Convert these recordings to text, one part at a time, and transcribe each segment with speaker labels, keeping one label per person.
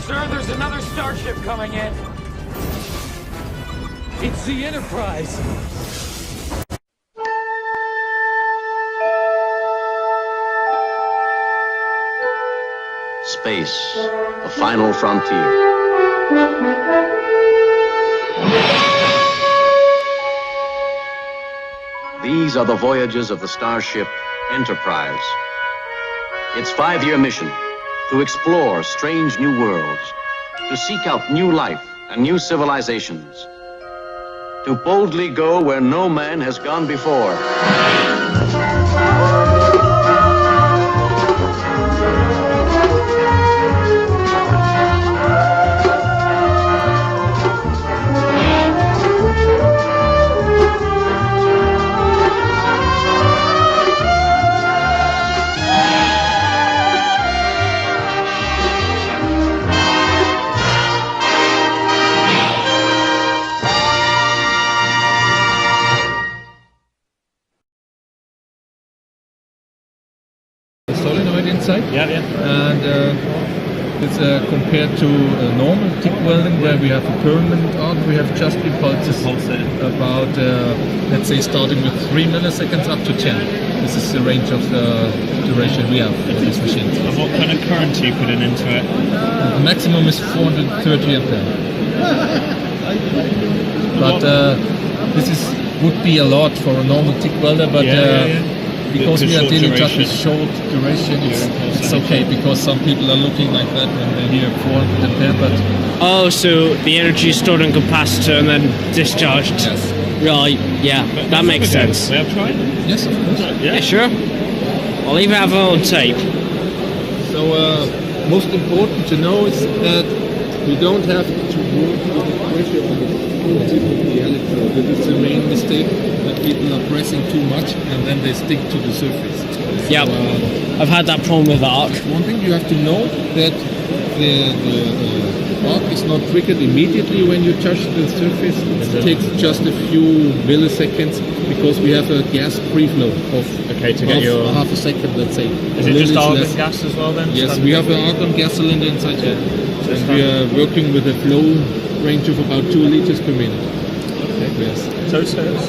Speaker 1: Sir, there's another starship coming in.
Speaker 2: It's the Enterprise.
Speaker 3: Space, the final frontier. These are the voyages of the starship Enterprise. Its 5-year mission: to explore strange new worlds, to seek out new life and new civilizations, to boldly go where no man has gone before.
Speaker 2: Solenoid inside.
Speaker 4: Yeah.
Speaker 2: And it's compared to normal TIG welding, where we have a permanent arc. We have just impulses about, let's say, starting with 3 milliseconds up to 10. This is the range of the duration we have for these machines.
Speaker 4: And what kind of current are you putting into it?
Speaker 2: The maximum is 430 ampere. But this would be a lot for a normal TIG welder, but because we are dealing just with short duration, it's okay, because some people are looking like that when they hear 400 ampere, but...
Speaker 5: Oh, so the energy is stored in capacitor and then discharged?
Speaker 2: Yes.
Speaker 5: Right, yeah, that makes sense.
Speaker 4: May I try?
Speaker 2: Yes, of course.
Speaker 5: Yeah, sure. I'll even have it on tape.
Speaker 2: So, most important to know is that we don't have to work with the pressure on the tip of the electrode. That is the main mistake, that people are pressing too much and then they stick to the surface.
Speaker 5: Yeah, I've had that problem with the arc.
Speaker 2: One thing you have to know, that the arc is not triggered immediately when you touch the surface. It takes just a few milliseconds, because we have a gas preflow of half a second, let's say.
Speaker 4: Is it just argon gas as well then?
Speaker 2: Yes, we have an argon gas cylinder inside here. And we are working with a flow range of about 2 liters per minute.
Speaker 4: Okay.
Speaker 2: Yes.
Speaker 4: So it's comparable.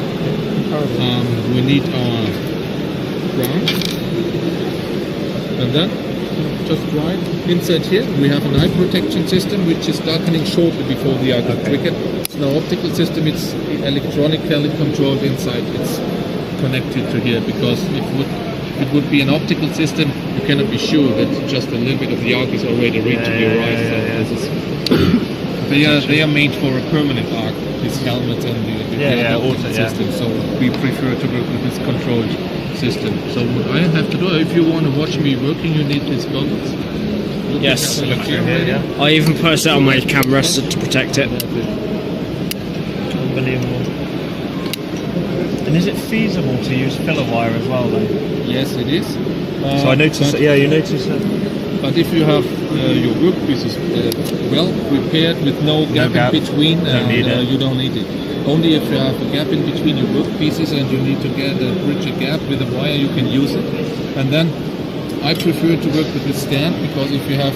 Speaker 2: We need our ground. And then, just right inside here, we have an eye protection system, which is darkening shortly before the arc is triggered. It's an optical system, it's electronically controlled inside. It's connected to here, because if it would be an optical system, you cannot be sure that just a little bit of the arc is already reaching your eyes. They are made for a permanent arc, these helmets and the optical system. So we prefer to work with this controlled system. So what I have to do, if you want to watch me working, you need these goggles.
Speaker 5: Yes. I even put that on my camera to protect it.
Speaker 4: Unbelievable. And is it feasible to use filler wire as well then?
Speaker 2: Yes, it is.
Speaker 4: So I noticed, you noticed that.
Speaker 2: But if you have your workpieces well prepared with no gap in between, you don't need it. Only if you have a gap in between your workpieces and you need to bridge a gap with a wire, you can use it. And then I prefer to work with the stand, because if you have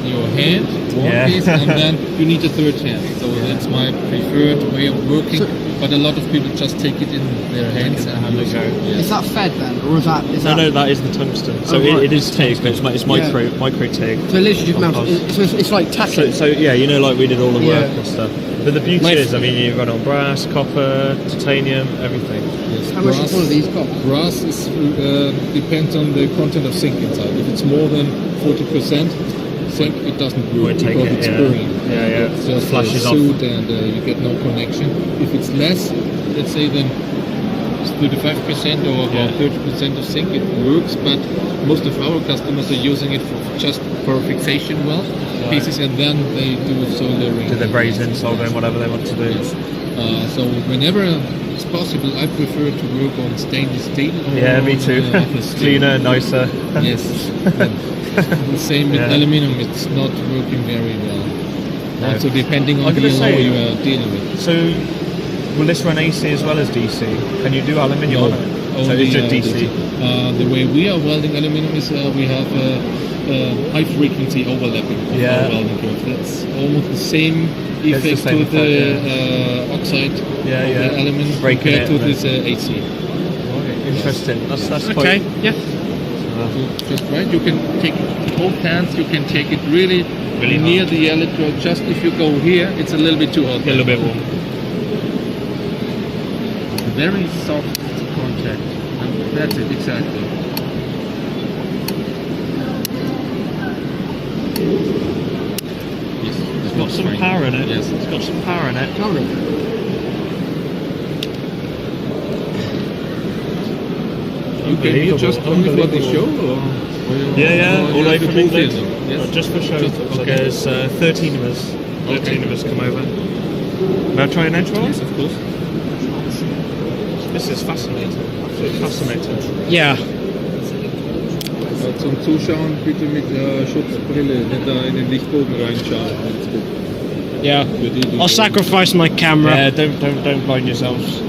Speaker 2: your hand, one piece, and then you need a third hand. So that's my preferred way of working. But a lot of people just take it in their hands and use it.
Speaker 6: Yes. Is that fed then, or is that?
Speaker 4: No, that is the tungsten. So it is TIG, but it's micro TIG.
Speaker 6: So literally just mounted. So it's like tacking.
Speaker 4: So like we did all the work and stuff. But the beauty is, I mean, you run on brass, copper, titanium, everything.
Speaker 2: Yes.
Speaker 6: How much is one of these cost?
Speaker 2: Brass depends on the content of zinc inside. If it's more than 40% zinc, it doesn't work, because it's burning. It's just
Speaker 4: flashes off,
Speaker 2: and you get no connection. If it's less, let's say, than 35% or about 30% of zinc, it works. But most of our customers are using it just for fixation weld pieces, and then they do soldering.
Speaker 4: Do the brazing, soldering, whatever they want to do.
Speaker 2: Yes. So whenever it's possible, I prefer to work on stainless steel.
Speaker 4: Me too. Cleaner, nicer.
Speaker 2: Yes. The same with aluminium, it's not working very well.
Speaker 4: No.
Speaker 2: Also depending on the alloy you are dealing with.
Speaker 4: So will this run AC as well as DC? Can you do aluminium on it?
Speaker 2: only
Speaker 4: it's a DC.
Speaker 2: The way we are welding aluminum is we have high frequency overlapping of
Speaker 4: Yeah.
Speaker 2: our welding curve. That's almost the same
Speaker 4: the
Speaker 2: effect
Speaker 4: same
Speaker 2: to the
Speaker 4: effect,
Speaker 2: oxide
Speaker 4: Yeah,
Speaker 2: of
Speaker 4: yeah.
Speaker 2: the aluminum
Speaker 4: Breaking
Speaker 2: compared
Speaker 4: it
Speaker 2: to
Speaker 4: and
Speaker 2: this AC.
Speaker 4: Interesting. That's
Speaker 5: Okay,
Speaker 4: quite.
Speaker 5: yeah.
Speaker 2: Just right, you can take both hands. You can take it really near the electrode. Just if you go here, it's a little bit too hot.
Speaker 4: A little bit warm.
Speaker 2: Very soft contact. And that's it, exactly. Yes,
Speaker 4: It's got some power in it.
Speaker 2: Yes.
Speaker 4: It's got some power in it.
Speaker 2: You came here just only for the show, or
Speaker 4: Yeah,
Speaker 2: or
Speaker 4: all
Speaker 2: you
Speaker 4: the way
Speaker 2: have
Speaker 4: from
Speaker 2: a booth
Speaker 4: England.
Speaker 2: here? Yes.
Speaker 4: Just for show.
Speaker 2: Just-
Speaker 4: So
Speaker 2: okay.
Speaker 4: there's 13 of us. 13 of us come over. May I try an edge roll?
Speaker 2: Yes, of course.
Speaker 4: This is fascinating. Absolutely fascinating.
Speaker 5: Ja,
Speaker 2: Zum Zuschauen bitte mit Schutzbrille, nicht da in den Lichtbogen reinschauen. Wenn's gut.
Speaker 5: yeah.
Speaker 2: Für die, die
Speaker 5: I'll sacrifice my camera.
Speaker 4: Yeah, don't blind yourselves.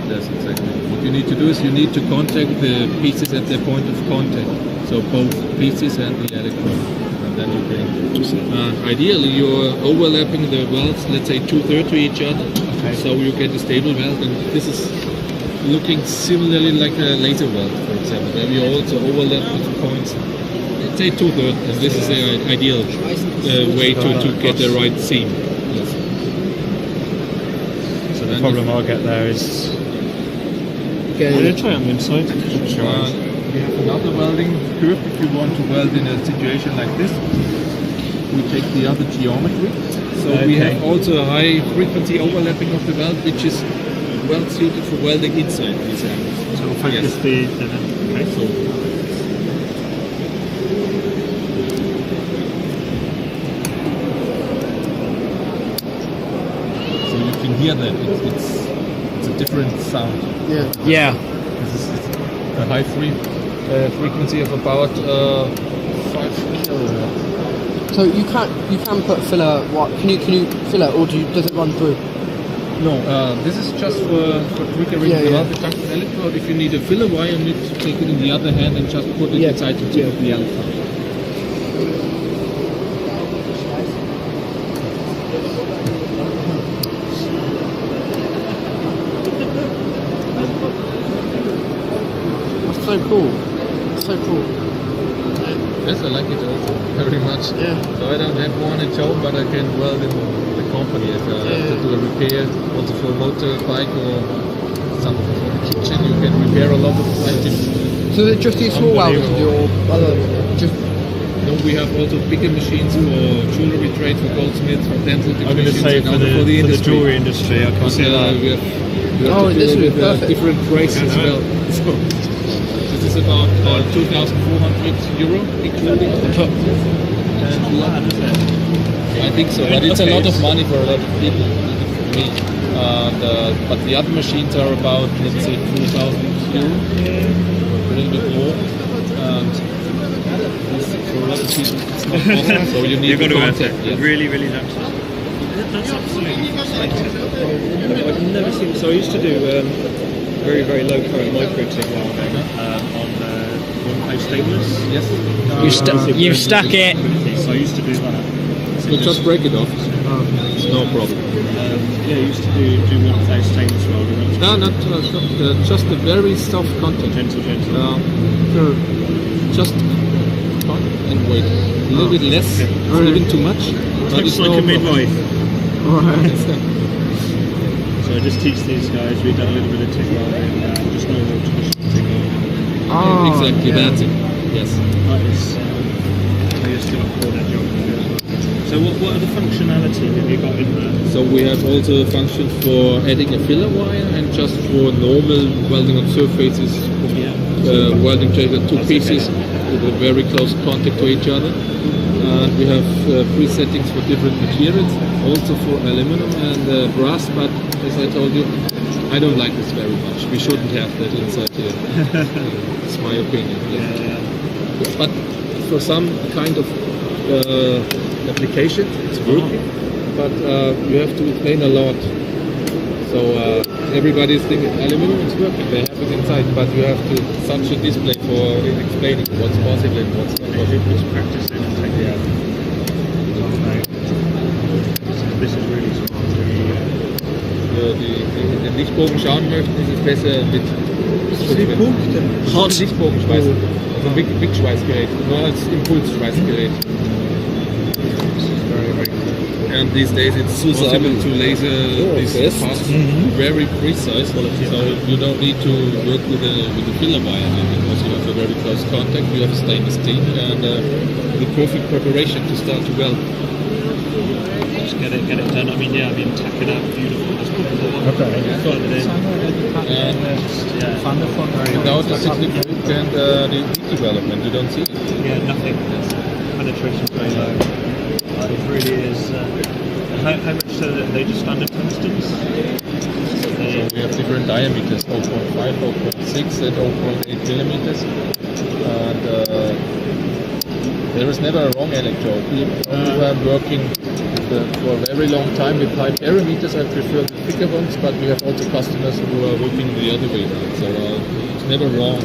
Speaker 2: Yes, exactly. What you need to do is you need to contact the pieces at their point of contact. So both pieces and the electrode. And then you can. Ideally, you're overlapping the welds, let's say 2/3 to each other.
Speaker 4: Okay.
Speaker 2: So you get a stable weld, and this is looking similarly like a laser weld, for example. Where you also overlap with points. Let's say 2/3, and this is the ideal way to get the right seam. Yes.
Speaker 4: So the problem I'll get there is. I'm going to try on the inside.
Speaker 2: We have another welding curve if you want to weld in a situation like this. We take the other geometry. So we
Speaker 4: Okay.
Speaker 2: have also a high frequency overlapping of the weld, which is well suited for welding inside these angles.
Speaker 4: So we'll focus
Speaker 2: Yes.
Speaker 4: the. Okay.
Speaker 2: So you can hear that it's a different sound.
Speaker 5: Yeah.
Speaker 2: This is a high frequency of about 5 kilohertz.
Speaker 6: So you can put filler. What can you filler, or does it run through?
Speaker 2: No, this is just for triggering
Speaker 6: Yeah,
Speaker 2: the
Speaker 6: yeah.
Speaker 2: multi-junction electrode. If you need a filler wire, you need to take it in the other hand and just put it
Speaker 6: Yeah.
Speaker 2: inside the tip of the electrode.
Speaker 6: That's so cool. So cool.
Speaker 2: Yes, I like it also very much.
Speaker 6: Yeah.
Speaker 2: So I don't have one at home, but I can weld in the company if I have to do a repair, also for a motorbike or something for the kitchen. You can repair a lot of items.
Speaker 6: So is it just these small welders or other? Just
Speaker 2: No, we have also bigger machines for jewelry trade, for goldsmiths, for dental
Speaker 4: I'm going to
Speaker 2: technicians,
Speaker 4: say
Speaker 2: and
Speaker 4: for
Speaker 2: also
Speaker 4: the
Speaker 2: industry.
Speaker 4: jewelry industry, I can
Speaker 2: But
Speaker 4: see that.
Speaker 2: we have
Speaker 6: Oh,
Speaker 2: to
Speaker 6: this
Speaker 2: deal
Speaker 6: would be
Speaker 2: with
Speaker 6: perfect.
Speaker 2: different prices as well. So this is about 2,400 euro including. I think so, but it's a lot of money for a lot of people. For me, but the other machines are about, let's say, 4,000 euro, a little bit more. And this, for a lot of people, it's not possible. So you need
Speaker 4: You've got
Speaker 2: to
Speaker 4: to
Speaker 2: contact. Yes.
Speaker 4: really notice. That's absolutely fascinating. I've never seen. So I used to do very low current micro TIG welding on one-phase stainless.
Speaker 2: Yes.
Speaker 5: You've stuck it.
Speaker 4: So I used to do that.
Speaker 2: So just break it off. It's no problem.
Speaker 4: Yeah, I used to do one-phase stainless welding. That was
Speaker 2: No, not just a very soft contact.
Speaker 4: gentle.
Speaker 2: Just and wait. A little bit less, even too much. But
Speaker 4: It's
Speaker 2: it's
Speaker 4: like
Speaker 2: no
Speaker 4: a
Speaker 2: problem.
Speaker 4: midwife. So I just teach these guys. We've done a little bit of TIG welding, just normal traditional TIG welding.
Speaker 2: Exactly, that's it. Yes.
Speaker 4: That is. I used to look for that job. So what other functionality have you got in there?
Speaker 2: So we have also a function for adding a filler wire and just for normal welding on surfaces, welding two pieces with a very close contact to each other. And we have pre-settings for different materials, also for aluminum and brass, but as I told you, I don't like this very much. We shouldn't have that inside here. It's my opinion. Yes. But for some kind of application. It's working, but you have to explain a lot. So everybody's thinking aluminum is working. They have it inside, but you have to such a display for explaining what's possible and what's not possible.
Speaker 4: Just practice it and take it out. This is really smart.
Speaker 2: Den Lichtbogen schauen möchten, ist es besser mit
Speaker 5: Hot.
Speaker 2: Lichtbogenschweiß. Also Wegschweißgerät, nur als Impulsschweißgerät. And these days it's possible to laser these parts very precise, so you don't need to work with a filler wire because you have a very close contact, you have stainless steel and the perfect preparation to start to weld.
Speaker 4: Just get it done. I mean, tack it out beautiful. Just put the one.
Speaker 2: Okay.
Speaker 4: Fold it in.
Speaker 2: Without the significant the heat development, you don't see it.
Speaker 4: Yeah, nothing. Penetration very low. It really is. How much they just standard tungstens?
Speaker 2: So we have different diameters, 0.5, 0.6 and 0.8 millimeters. And there is never a wrong electrode. If I'm working for a very long time with high parameters, I prefer the thicker ones, but we have also customers who are working the other way around. So it's never wrong.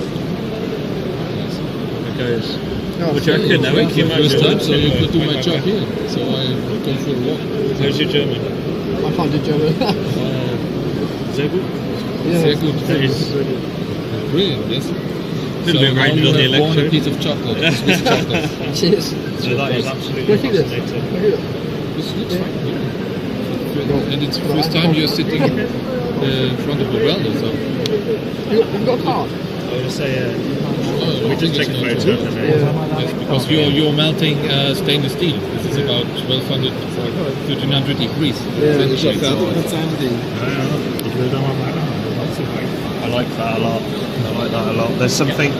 Speaker 4: Guys.
Speaker 2: Which I can wait for the first time, so you could do my job here. So I go for a walk.
Speaker 4: How's your German?
Speaker 6: I can't do German.
Speaker 4: Sehr gut.
Speaker 2: Sehr gut.
Speaker 4: That is
Speaker 2: Brilliant, yes.
Speaker 4: Little bit rated on the
Speaker 2: I want a
Speaker 4: electric.
Speaker 2: piece of chocolate, Swiss chocolate.
Speaker 6: Cheers.
Speaker 4: So that is absolutely
Speaker 6: Look at this.
Speaker 4: fascinating.
Speaker 6: Look at
Speaker 2: This looks fine. Yeah. And it's the first time you're sitting in front of a welder, so.
Speaker 6: You've got a car?
Speaker 4: I would say,
Speaker 2: We
Speaker 4: just take a photo of it.
Speaker 2: Yes, because you're melting stainless steel. This is about 1200, 1300 degrees. Essentially, so
Speaker 4: I like that a lot. I like that a lot. There's something.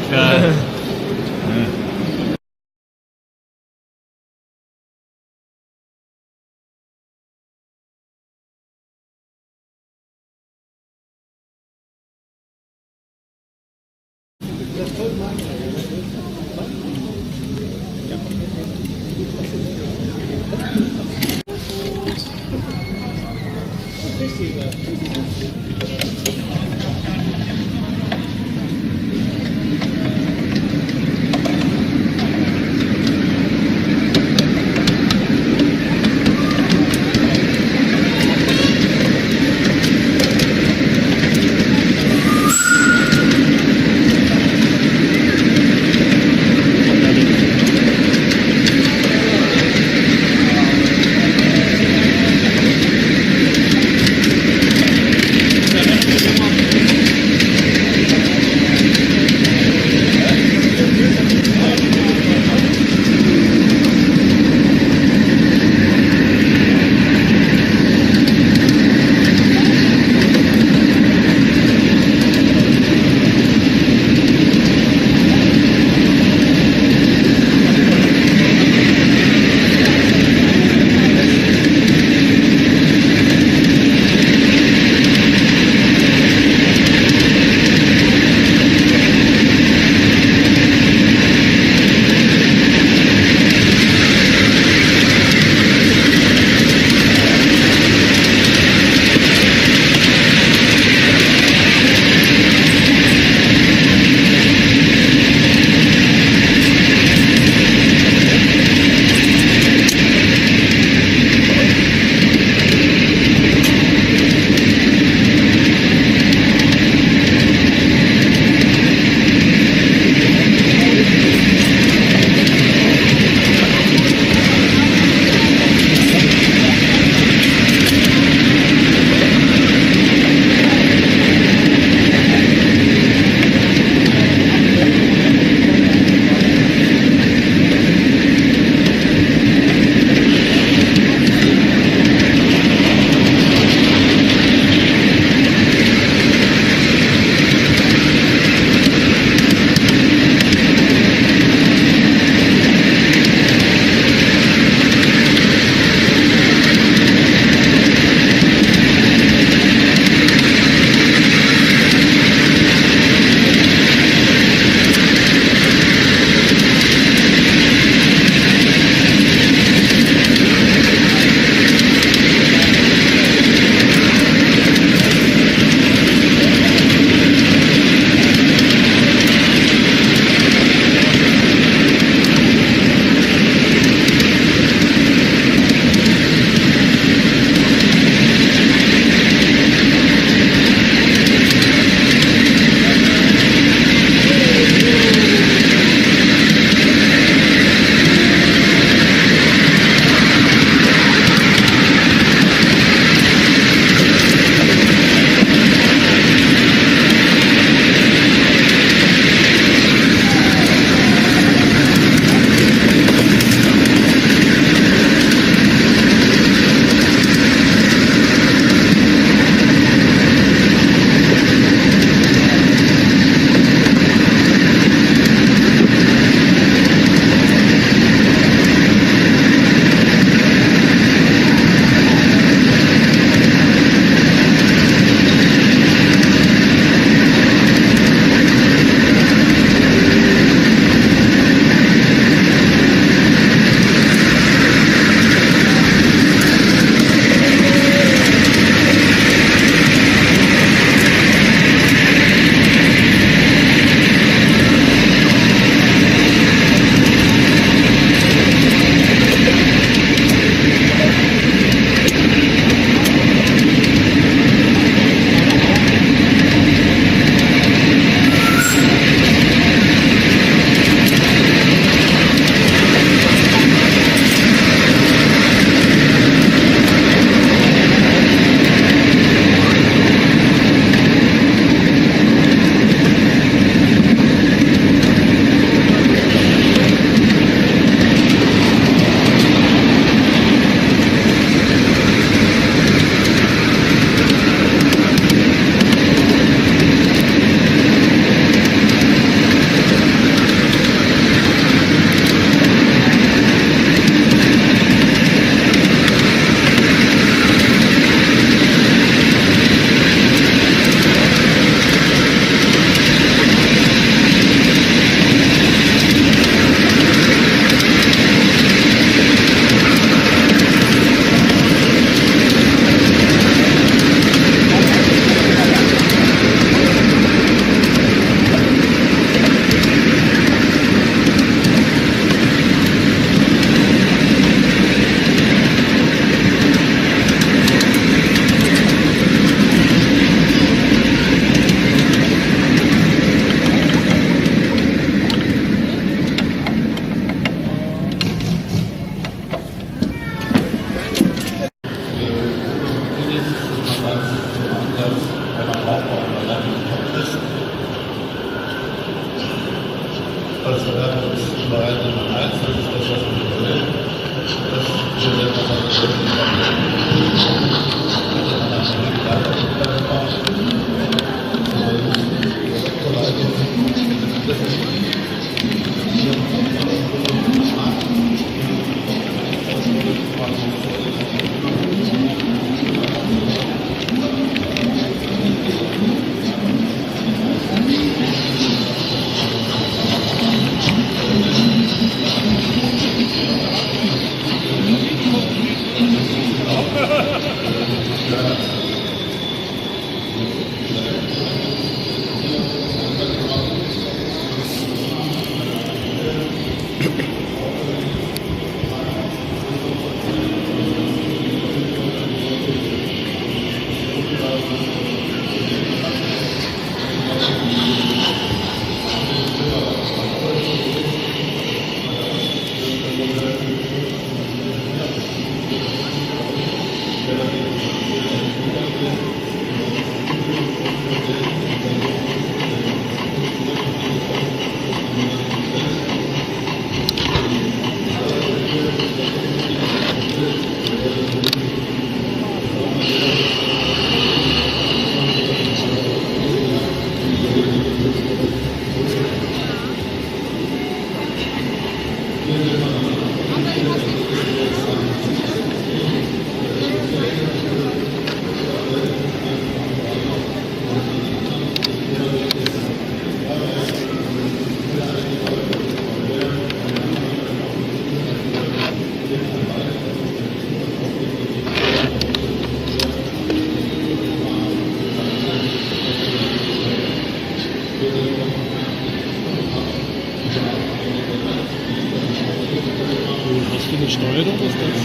Speaker 4: Hast du eine Steuerung? Ist das?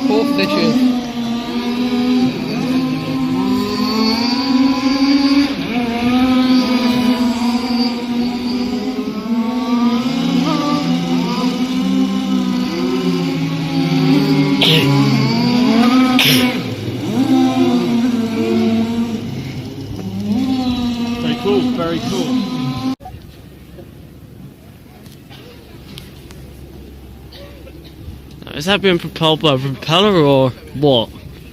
Speaker 6: Fourth stitches.
Speaker 4: Very cool, very cool.
Speaker 5: Is that being propelled by a propeller or what?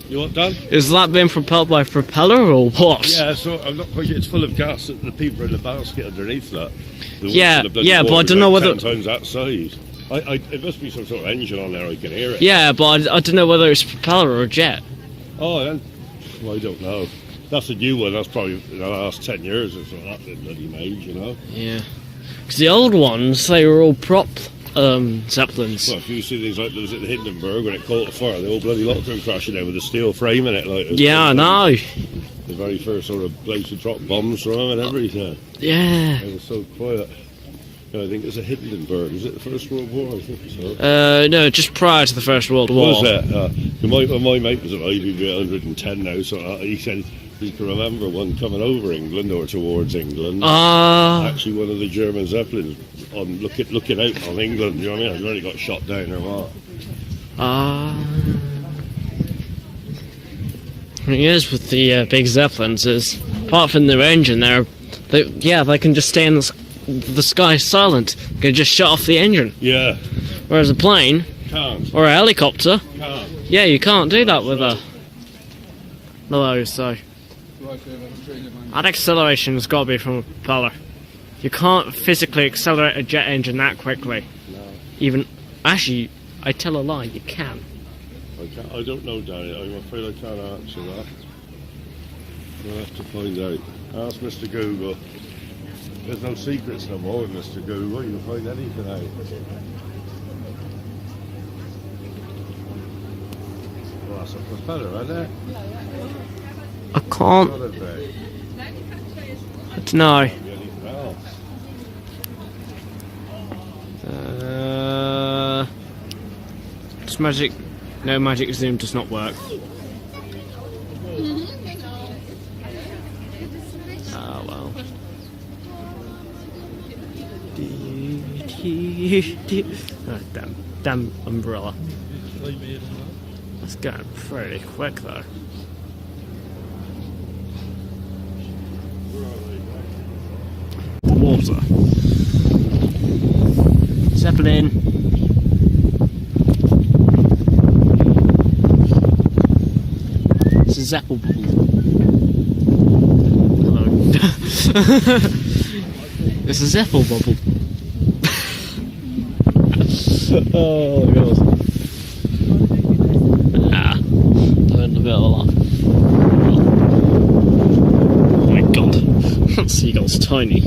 Speaker 7: You what, Dan?
Speaker 5: Is that being propelled by a propeller or what?
Speaker 7: Yeah, so I'm not quite sure. It's full of gas. The people in the basket underneath that.
Speaker 5: Yeah, yeah, but I don't know whether
Speaker 7: 10 times that size. It must be some sort of engine on there. I can hear it.
Speaker 5: Yeah, but I don't know whether it's a propeller or a jet.
Speaker 7: Oh, then. Well, I don't know. That's a new one. That's probably in the last 10 years or so. That's been bloody made, you know.
Speaker 5: Yeah, because the old ones, they were all prop Zeppelins.
Speaker 7: Well, if you see things like those at the Hindenburg when it caught fire, the whole bloody lot of them crashing there with a steel frame in it. Like
Speaker 5: Yeah, I know.
Speaker 7: The very first sort of place to drop bombs from and everything.
Speaker 5: Yeah.
Speaker 7: It was so quiet. I think it's a Hindenburg. Was it the First World War? I think so.
Speaker 5: No, just prior to the First World War.
Speaker 7: Was it? My mate was alive. He'd be 110 now, so he said he can remember one coming over England or towards England. Actually, one of the German Zeppelins on looking out on England. You know what I mean? I'd already got shot down or what?
Speaker 5: The thing is with the big Zeppelins is, apart from their engine, they can just stay in the sky silent. They can just shut off the engine.
Speaker 7: Yeah.
Speaker 5: Whereas a plane
Speaker 7: Can't.
Speaker 5: or a helicopter,
Speaker 7: Can't.
Speaker 5: yeah, you can't do that with a those. So that acceleration's got to be from a propeller. You can't physically accelerate a jet engine that quickly.
Speaker 7: No.
Speaker 5: Even actually, I tell a lie. You can.
Speaker 7: I don't know, Danny. I'm afraid I can't answer that. We'll have to find out. Ask Mr. Google. There's no secrets no more with Mr. Google. You'll find anything out. Well, that's a propeller, isn't it?
Speaker 5: I can't.
Speaker 7: Not a bit.
Speaker 5: I don't know.
Speaker 7: Maybe anything else.
Speaker 5: Does magic? No, magic zoom does not work. Ah, well. Oh, damn umbrella. That's going pretty quick though. helicopter. Zeppelin. It's a Zeppel bubble. Hello. It's a Zeppel bubble. Oh god. Ah, I'm in a bit of a laugh. Oh my god. That seagull's tiny.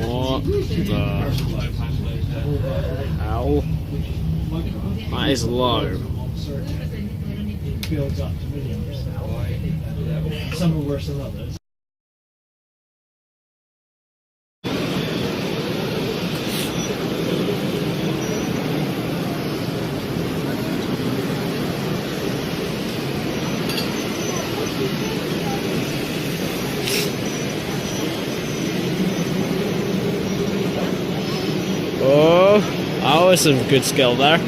Speaker 5: What the hell? That is low.
Speaker 4: Builds up to millions now. Some are worse than others.
Speaker 5: Oh, that was some good skill there.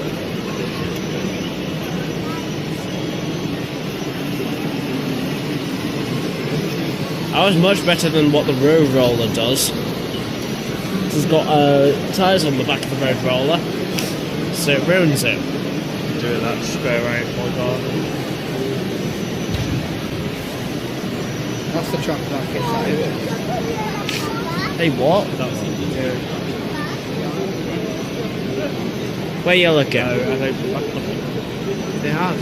Speaker 5: That was much better than what the road roller does. It's got tyres on the back of the road roller, so it ruins it. Do that, just go around, my god.
Speaker 6: That's the track that gets out of it.
Speaker 5: Hey, what? Where you looking?
Speaker 6: They have.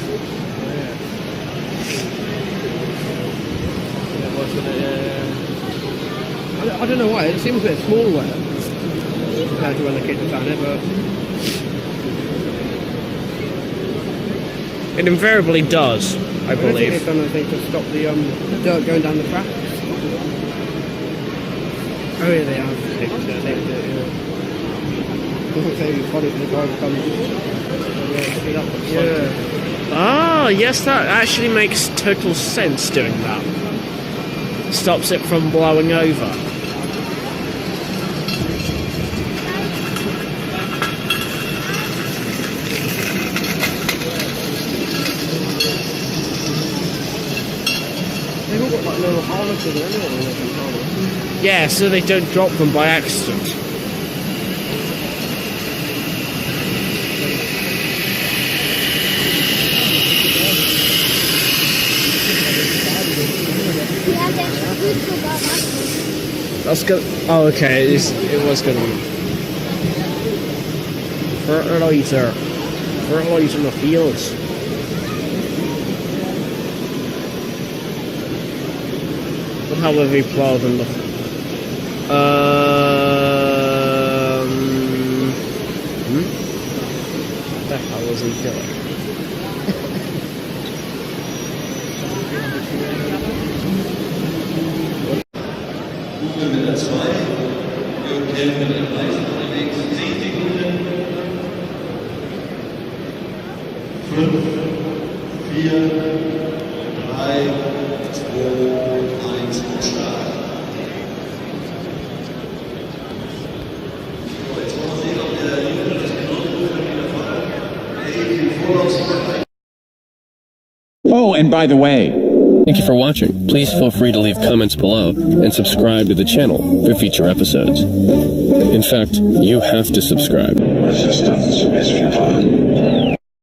Speaker 6: I don't know why, it seems a bit small there compared to when the kids found it, but
Speaker 5: It invariably does, I
Speaker 6: I don't think
Speaker 5: believe.
Speaker 6: they've done anything to stop the dirt going down the track. Oh yeah, they have. Taped it, yeah. Doesn't say it's funny for the guy to come. Yeah.
Speaker 5: Ah, yes, that actually makes total sense doing that. Stops it from blowing over.
Speaker 6: They've all got like little harnesses and everything.
Speaker 5: Yeah, so they don't drop them by accident. That's good. Oh, okay. It was gonna be fertilizer. Fertilizer in the fields. But how have we plowed in the? What the hell was he doing?
Speaker 8: Oh, and by the way, thank you for watching. Please feel free to leave comments below and subscribe to the channel for future episodes. In fact, you have to subscribe.
Speaker 9: Resistance is futile.